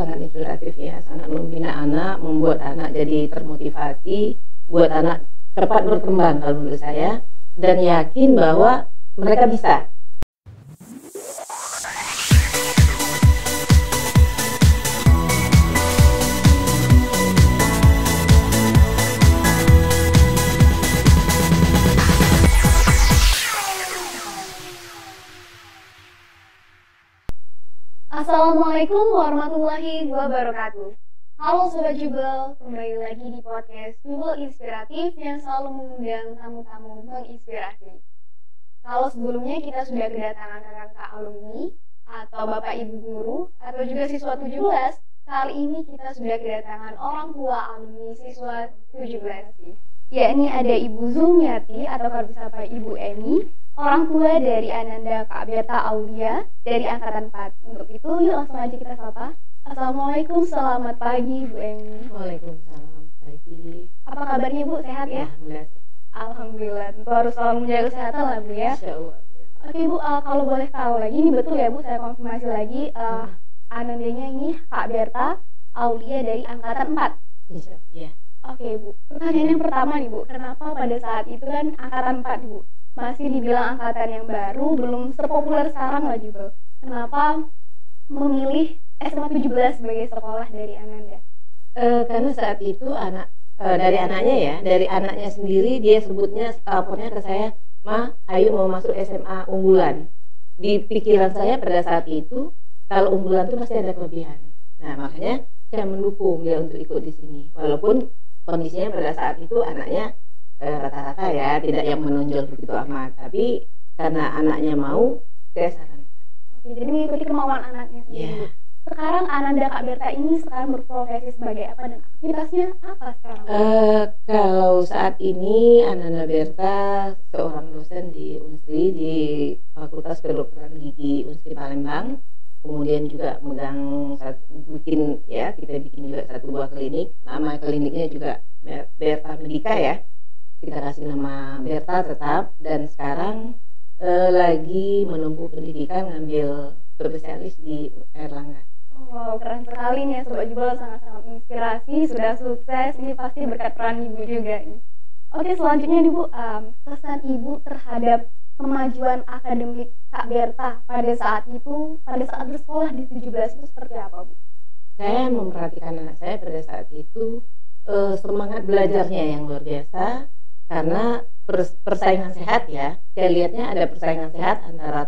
sangat inspiratif ya, sangat membina anak, membuat anak jadi termotivasi, buat anak cepat berkembang kalau menurut saya, dan yakin bahwa mereka bisa. Assalamualaikum warahmatullahi wabarakatuh. Halo Sobat Jubel, kembali lagi di podcast Jubel Inspiratif yang selalu mengundang tamu-tamu menginspirasi. Kalau sebelumnya kita sudah kedatangan kakak-kakak alumni atau bapak ibu guru atau juga siswa 17, kali ini kita sudah kedatangan orang tua alumni siswa 17, yakni ada Ibu Zulmiati atau kalau disapa Ibu Emi, orang tua dari Ananda Kak Berta Aulia dari angkatan 4. Untuk itu yuk langsung aja kita sapa. Assalamualaikum, selamat pagi Bu Emi. Waalaikumsalam, pagi. Apa kabarnya Bu, sehat ya? Alhamdulillah. Alhamdulillah, tentu harus selalu menjaga kesehatan lah Bu ya. Insyaallah. Oke Bu, kalau boleh tahu lagi, ini betul ya Bu, saya konfirmasi lagi, Anandanya ini Kak Berta Aulia dari angkatan 4. Insyaallah, ya. Oke Bu, pertanyaan yang pertama nih Bu, kenapa pada saat itu kan angkatan 4 Bu? Masih dibilang angkatan yang baru, belum sepopuler sekarang lah juga. Kenapa memilih SMA 17 sebagai sekolah dari Ananda? Karena saat itu dari anaknya sendiri dia sebutnya, lapornya ke saya, "Ma, ayo mau masuk SMA unggulan." Di pikiran saya pada saat itu, kalau unggulan itu pasti ada kelebihan. Nah, makanya saya mendukung dia untuk ikut di sini. Walaupun kondisinya pada saat itu anaknya rata-rata ya, tidak yang menonjol begitu amat, tapi karena anaknya mau, saya sarankan. Oke, jadi mengikuti kemauan anaknya sendiri. Yeah. Sekarang Ananda Kak Berta ini sekarang berprofesi sebagai apa dan aktivitasnya apa sekarang? Kalau saat ini Ananda Berta seorang dosen di Unsri, di Fakultas Kedokteran Gigi Unsri Palembang. Kemudian juga kita bikin juga satu buah klinik. Nama kliniknya juga Berta Medika ya. Kita kasih nama Berta tetap, dan sekarang lagi menempuh pendidikan ngambil spesialis di Erlangga. Wow, keren sekali nih ya Sobat Jubel, sangat-sangat inspirasi, sudah sukses, ini pasti berkat peran Ibu juga nih. Oke, selanjutnya nih Bu, kesan Ibu terhadap kemajuan akademik Kak Berta pada saat bersekolah di 17 itu seperti apa Bu? Saya memperhatikan anak saya pada saat itu semangat belajarnya yang luar biasa, karena persaingan sehat ya. Saya lihatnya ada persaingan sehat antara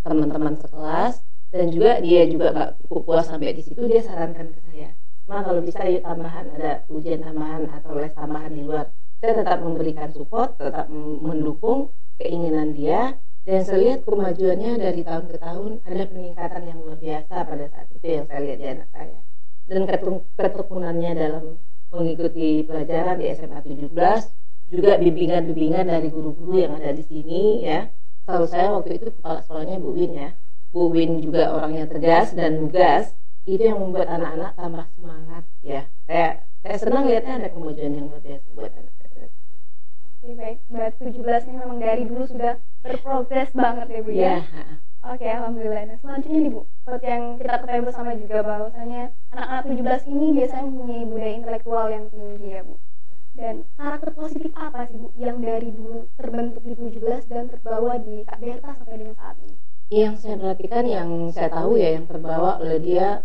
teman-teman sekelas, dan juga dia juga gak cukup puas sampai di situ, dia sarankan ke saya, "Ma, kalau bisa yuk tambahan, ada ujian tambahan atau les tambahan di luar." Saya tetap memberikan support, tetap mendukung keinginan dia, dan saya lihat kemajuannya dari tahun ke tahun, ada peningkatan yang luar biasa pada saat itu yang saya lihat di anak saya. Dan ketekunannya dalam mengikuti pelajaran di SMA 17, juga bimbingan dari guru-guru yang ada di sini ya. Setahu saya waktu itu kepala sekolahnya Bu Win ya. Bu Win juga orangnya tegas dan lugas, itu yang membuat anak-anak tambah semangat ya. Saya senang lihatnya ada kemajuan yang luar biasa buat anak saya. Oke, baik, berarti 17 ini memang dari dulu sudah berprogres banget ya Bu ya. Oke, alhamdulillah. Nah, selanjutnya nih Bu, seperti yang kita ketahui bersama juga bahwasanya anak-anak 17 ini biasanya mempunyai budaya intelektual yang tinggi ya Bu. Dan karakter positif apa sih Bu yang dari dulu terbentuk di 17 dan terbawa di Kak Berta sampai dengan saat ini? Yang saya perhatikan, yang saya tahu ya, yang terbawa oleh dia,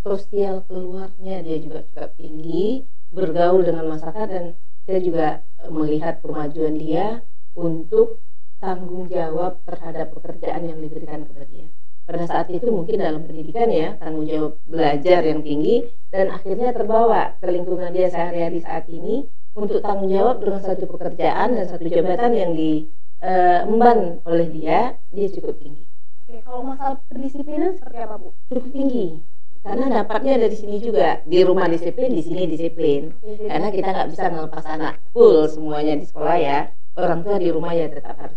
sosial keluarnya dia juga cukup tinggi, bergaul dengan masyarakat, dan saya juga melihat kemajuan dia untuk tanggung jawab terhadap pekerjaan yang diberikan kepada dia. Pada saat itu mungkin dalam pendidikan ya, tanggung jawab belajar yang tinggi, dan akhirnya terbawa ke lingkungan dia sehari-hari saat ini untuk tanggung jawab dengan satu pekerjaan dan satu jabatan yang diemban oleh dia cukup tinggi. Oke, kalau masalah pendisiplinan seperti apa Bu? Cukup tinggi, karena dapatnya dari sini juga, di rumah disiplin, di sini disiplin. Karena kita nggak bisa ngelepas anak full semuanya di sekolah ya. Orang tua di rumah ya tetap harus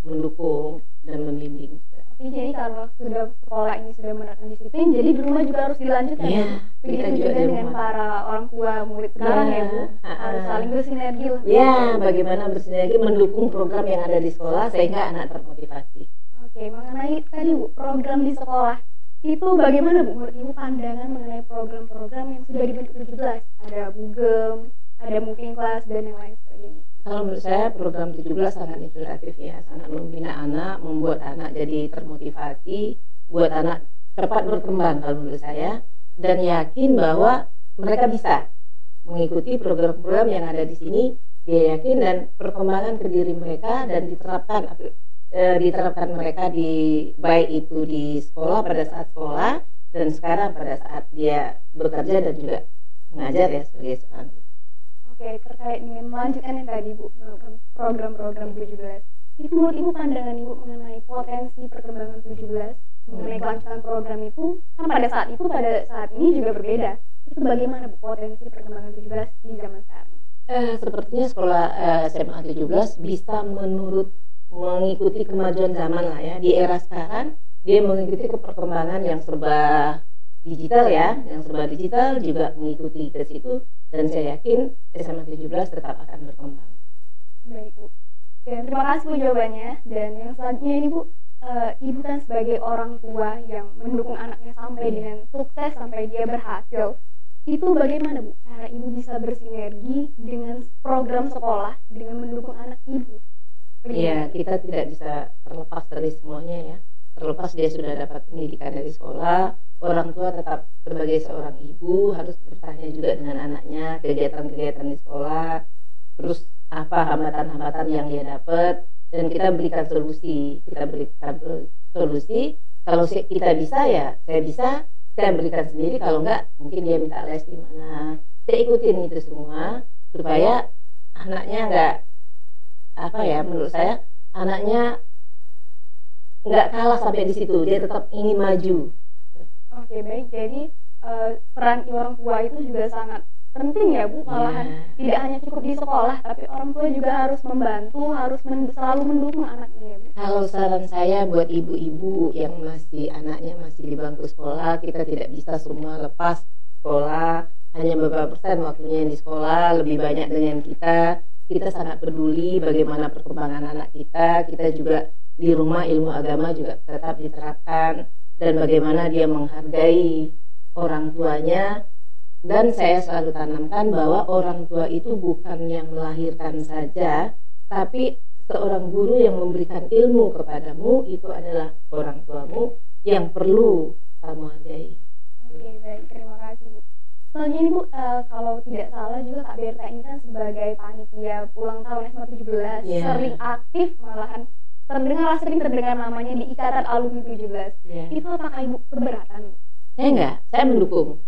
mendukung dan membimbing. Jadi kalau sudah sekolah ini sudah menerapkan disiplin, jadi di rumah juga harus dilanjutkan ya. Begitu juga dengan para orang tua murid sekarang ya Bu, harus saling bersinergi lah. Ya, bagaimana bersinergi mendukung program yang ada di sekolah sehingga anak termotivasi. Oke, mengenai tadi Bu, program di sekolah Itu bagaimana Bu menurut Ibu pandangan mengenai program-program yang sudah dibentuk 17? Ada Bugem, ada Moving Class dan yang lain sebagainya. Kalau menurut saya program 17 sangat inspiratif ya, sangat membina anak, membuat anak jadi termotivasi, buat anak cepat berkembang kalau menurut saya, dan yakin bahwa mereka bisa mengikuti program-program yang ada di sini. Dia yakin dan perkembangan ke diri mereka dan diterapkan mereka di baik itu di sekolah pada saat sekolah dan sekarang pada saat dia bekerja dan juga mengajar ya sebagai seorang guru. Oke, terkait dengan melanjutkan yang tadi Bu, program-program 17. Itu menurut Ibu pandangan Ibu mengenai potensi perkembangan 17 mengenai kelanjutan program itu kan pada saat ini juga berbeda. Itu bagaimana Bu potensi perkembangan 17 di zaman sekarang? Sepertinya sekolah SMA 17 bisa mengikuti kemajuan zaman lah ya. Di era sekarang dia mengikuti perkembangan yang serba digital ya, yang serba digital juga mengikuti ke situ, dan saya yakin SMA 17 tetap akan berkembang. Baik Bu. Dan terima kasih Bu jawabannya. Dan yang selanjutnya ini Bu, Ibu kan sebagai orang tua yang mendukung anaknya sampai dengan sukses, sampai dia berhasil. Itu bagaimana Bu cara Ibu bisa bersinergi dengan program sekolah dengan mendukung anak Ibu? Iya, kita tidak bisa terlepas dari semuanya ya. Terlepas dia sudah dapat pendidikan dari sekolah, orang tua tetap sebagai seorang ibu harus bertanya juga dengan anaknya kegiatan-kegiatan di sekolah, terus apa hambatan-hambatan yang dia dapat, dan kita berikan solusi. Kalau kita bisa ya saya bisa, saya berikan sendiri, kalau enggak mungkin dia minta les di mana. Saya ikutin itu semua supaya anaknya enggak menurut saya anaknya enggak kalah sampai di situ, dia tetap ingin maju. Oke, baik. Jadi peran orang tua itu juga sangat penting ya Bu, malahan tidak hanya cukup di sekolah, tapi orang tua juga harus membantu, harus selalu mendukung anaknya ya Bu. Kalau saran saya buat ibu-ibu yang anaknya masih di bangku sekolah, kita tidak bisa semua lepas sekolah, hanya beberapa persen waktunya yang di sekolah, lebih banyak dengan kita sangat peduli bagaimana perkembangan anak kita juga di rumah ilmu agama juga tetap diterapkan, dan bagaimana dia menghargai orang tuanya. Dan saya selalu tanamkan bahwa orang tua itu bukan yang melahirkan saja, tapi seorang guru yang memberikan ilmu kepadamu itu adalah orang tuamu yang perlu kamu hargai. Oke, baik, terima kasih Bu. Selanjutnya Bu, kalau tidak salah juga Kak Berta ini kan sebagai panitia ulang tahun SMA 17 sering aktif, malahan sering terdengar namanya di Ikatan Alumni 17. Itu apakah Ibu keberatan Bu? Saya enggak, saya mendukung.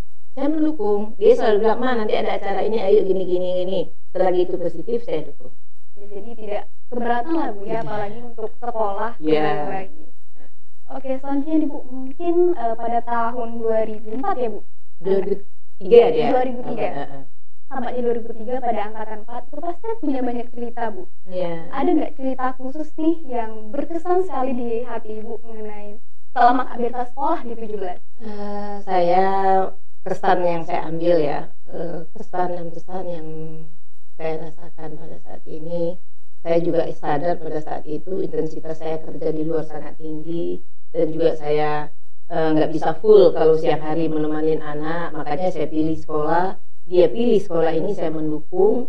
Dia selalu bilang, nanti ada acara ini, ayo gini. Selagi itu positif, saya dukung. Jadi tidak keberatan lah Bu ya, apalagi untuk sekolah lagi. Oke, selanjutnya Bu, mungkin pada tahun 2004 ya Bu? 2003 dia. 2003. Tampaknya 2003 pada angkatan 4 itu pasti punya banyak cerita Bu. Ada nggak cerita khusus nih yang berkesan sekali di hati Ibu mengenai selama Kak Berta sekolah di 17? Kesan yang saya ambil ya, kesan yang saya rasakan pada saat ini, saya juga sadar pada saat itu intensitas saya kerja di luar sangat tinggi, dan juga saya nggak bisa full kalau siang hari menemani anak, makanya saya pilih sekolah. Dia pilih sekolah ini, saya mendukung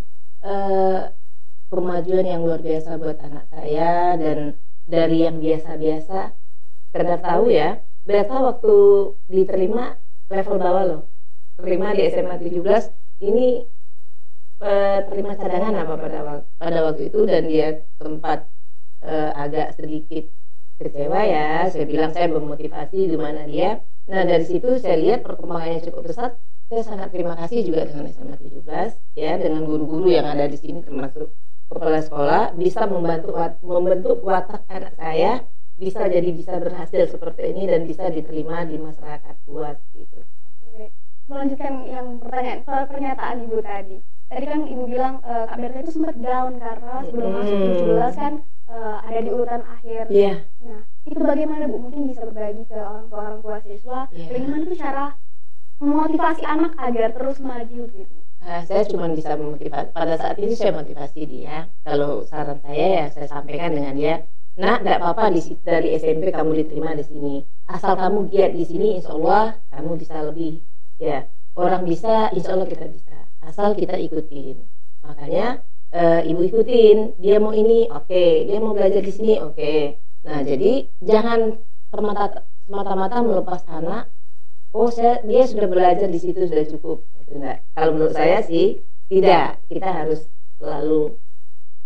kemajuan yang luar biasa buat anak saya, dan dari yang biasa-biasa. Karena tahu ya, Berta waktu diterima level bawah loh, terima di SMA 17 ini terima cadangan pada waktu itu, dan dia sempat agak sedikit kecewa ya. Saya bilang saya memotivasi gimana dia. Nah dari situ saya lihat perkembangannya cukup pesat. Saya sangat terima kasih juga dengan SMA 17 ya, dengan guru-guru yang ada di sini termasuk kepala sekolah, bisa membentuk watak anak saya bisa berhasil seperti ini dan bisa diterima di masyarakat luas gitu. Oke, melanjutkan yang pernyataan Ibu tadi. Tadi kan Ibu bilang Kak Berta itu sempat down karena sebelum masuk 17 kan ada di urutan akhir. Nah, itu bagaimana Bu? Mungkin bisa berbagi ke orang tua siswa, bagaimana tuh cara memotivasi anak agar terus maju gitu. Saya cuma bisa memotivasi, pada saat ini saya motivasi dia. Kalau saran saya ya saya sampaikan dengan dia, Nah, tidak apa-apa dari SMP kamu diterima di sini. Asal kamu giat di sini, insya Allah kamu bisa lebih. Ya, orang bisa, insya Allah kita bisa. Asal kita ikutin. Makanya ibu ikutin. Dia mau ini, oke. Dia mau belajar di sini, oke. Nah, jadi jangan semata-mata melepas anak. Oh, dia sudah belajar di situ sudah cukup. Enggak. Kalau menurut saya sih tidak. Kita harus selalu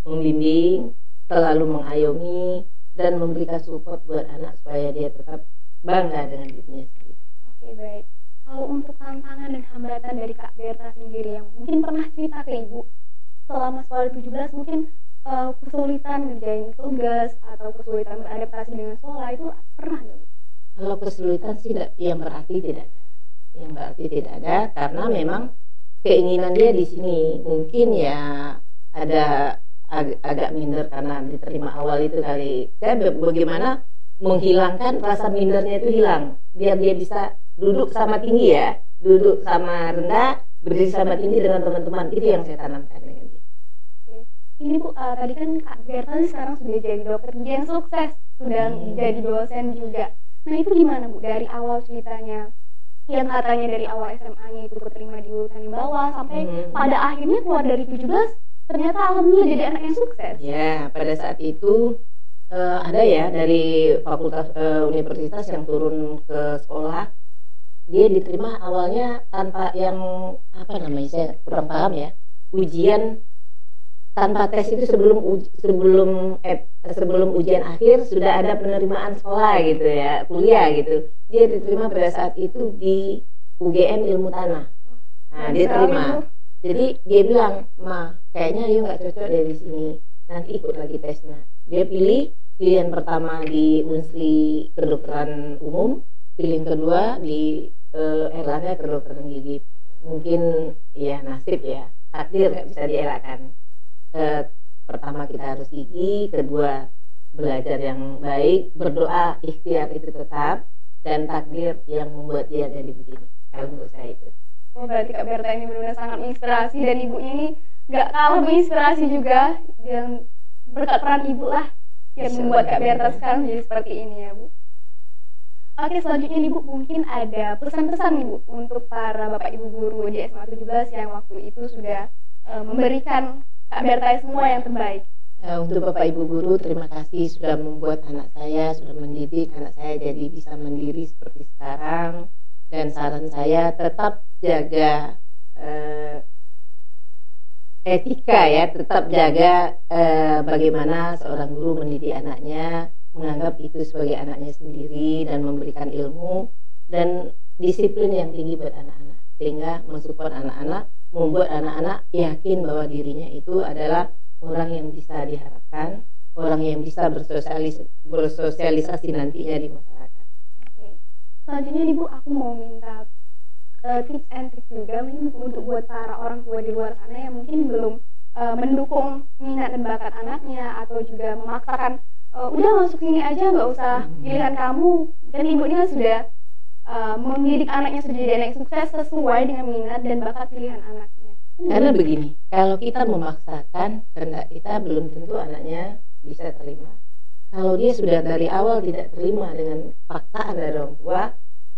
membimbing, selalu mengayomi dan memberikan support buat anak supaya dia tetap bangga dengan dirinya sendiri. Oke, baik. Kalau untuk tantangan dan hambatan dari Kak Berta sendiri yang mungkin pernah cerita ke Ibu selama sekolah 17, mungkin kesulitan ngerjain tugas atau kesulitan beradaptasi dengan sekolah itu pernah nggak Bu? Kalau kesulitan sih yang berarti tidak ada. Yang berarti tidak ada karena memang keinginan dia di sini. Mungkin ya ada agak minder karena diterima awal itu kali. Saya bagaimana menghilangkan rasa mindernya itu hilang biar dia bisa duduk sama tinggi ya, duduk sama rendah, berdiri sama tinggi dengan teman-teman. Itu yang saya tanamkan dengan dia. Oke. Ini Bu, tadi kan Kak Berta sekarang sudah jadi dokter yang sukses, sudah jadi dosen juga. Nah itu gimana Bu dari awal ceritanya yang katanya dari awal SMA-nya itu keterima di urutan yang bawah sampai pada akhirnya keluar dari 17 ternyata alhamdulillah jadi anak yang sukses. Ya, pada saat itu ada ya dari fakultas universitas yang turun ke sekolah, dia diterima awalnya tanpa yang apa namanya, saya kurang paham ya, ujian tanpa tes itu sebelum ujian akhir sudah ada penerimaan sekolah gitu ya, kuliah gitu. Dia diterima pada saat itu di UGM Ilmu Tanah. Nah, dia terima. Jadi dia bilang, "Ma, kayaknya you nggak cocok dari sini. Nanti ikut lagi tesnya." Dia pilihan pertama di Unsri kedokteran umum, pilihan kedua di Erlangga kedokteran gigi. Mungkin ya nasib ya, takdir nggak bisa dielakkan. Pertama kita harus gigi, kedua belajar yang baik, berdoa, ikhtiar itu tetap, dan takdir yang membuat dia jadi begini. Kalau menurut saya itu. Oh, berarti Kak Berta ini benar-benar sangat menginspirasi dan ibunya ini gak kalah menginspirasi juga, yang berkat peran ibu lah yang membuat Kak Berta sekarang jadi seperti ini ya Bu. Oke, selanjutnya nih Bu, mungkin ada pesan-pesan nih Bu untuk para bapak ibu guru di SMA 17 yang waktu itu sudah memberikan Kak Berta semua yang terbaik. Untuk bapak ibu guru, terima kasih sudah membuat anak saya, sudah mendidik anak saya jadi bisa mandiri seperti sekarang. Dan saran saya tetap jaga etika ya, tetap jaga bagaimana seorang guru mendidik anaknya, menganggap itu sebagai anaknya sendiri dan memberikan ilmu dan disiplin yang tinggi buat anak-anak, sehingga mensupport anak-anak, membuat anak-anak yakin bahwa dirinya itu adalah orang yang bisa diharapkan, orang yang bisa bersosialisasi nantinya di masyarakat. Selanjutnya nih Bu, aku mau minta tips and trick juga mungkin untuk buat para orang tua di luar sana yang mungkin belum mendukung minat dan bakat anaknya atau juga memaksakan udah masuk sini aja nggak usah pilihan kamu, kan ibu ini kan sudah mendidik anaknya sudah jadi anak sukses sesuai dengan minat dan bakat pilihan anaknya. Karena begini, kalau kita memaksakan kehendak kita belum tentu anaknya bisa terima. Kalau dia sudah dari awal tidak terima dengan paksaan dari orang tua,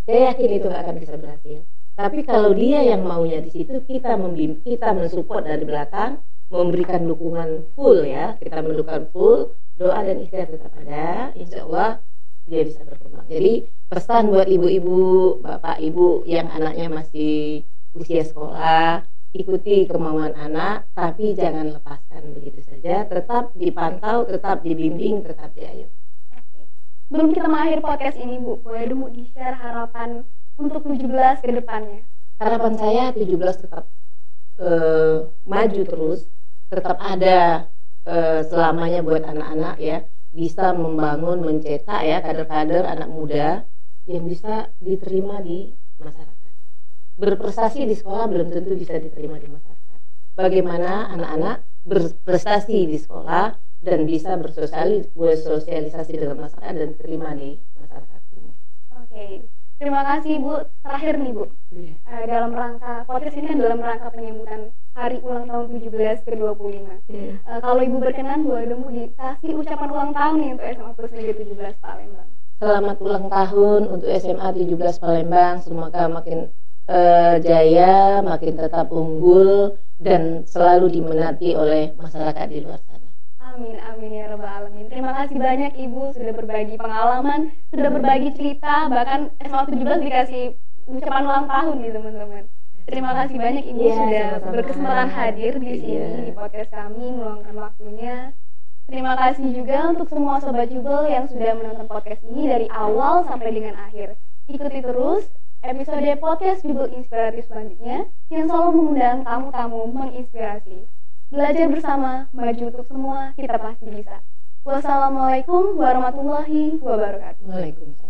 saya yakin itu nggak akan bisa berhasil. Tapi kalau dia yang maunya di situ, kita membimbing, kita mensupport dari belakang, memberikan dukungan full ya, kita mendukung full, doa dan ikhtiar tetap ada, insya Allah dia bisa berkembang. Jadi pesan buat ibu-ibu, bapak ibu yang anaknya masih usia sekolah, ikuti kemauan anak, tapi jangan lepaskan begitu saja, tetap dipantau, tetap dibimbing, tetap diayomi. Belum kita mengakhiri podcast ini Bu, boleh dong Bu di-share harapan untuk 17 ke depannya? Harapan saya 17 tetap maju terus, tetap ada selamanya buat anak-anak ya, bisa membangun, mencetak ya kader-kader anak muda yang bisa diterima di masyarakat. Berprestasi di sekolah belum tentu bisa diterima di masyarakat. Bagaimana anak-anak berprestasi di sekolah dan bisa bersosialisasi dengan masyarakat dan diterima di masyarakat. Oke, terima kasih Bu. Terakhir nih Bu, dalam rangka podcast ini kan dalam rangka penyambutan hari ulang tahun 17 ke 25. Kalau Ibu berkenan, boleh dong Bu dikasih ucapan ulang tahun nih untuk SMA Plus Negeri 17 Palembang. Selamat ulang tahun untuk SMA 17 Palembang. Semoga makin jaya, makin tetap unggul dan selalu diminati oleh masyarakat di luar sana. Amin, amin ya rabbal alamin. Terima kasih banyak Ibu sudah berbagi pengalaman, sudah berbagi cerita, bahkan SMA 17 dikasih ucapan ulang tahun nih teman-teman. Terima kasih banyak Ibu sudah sama-sama berkesempatan hadir di sini di podcast kami, meluangkan waktunya. Terima kasih juga untuk semua Sobat Jubel yang sudah menonton podcast ini dari awal sampai dengan akhir. Ikuti terus episode podcast Jubel Inspiratif selanjutnya yang selalu mengundang tamu-tamu menginspirasi. Belajar bersama, maju untuk semua, kita pasti bisa. Wassalamualaikum warahmatullahi wabarakatuh. Waalaikumsalam.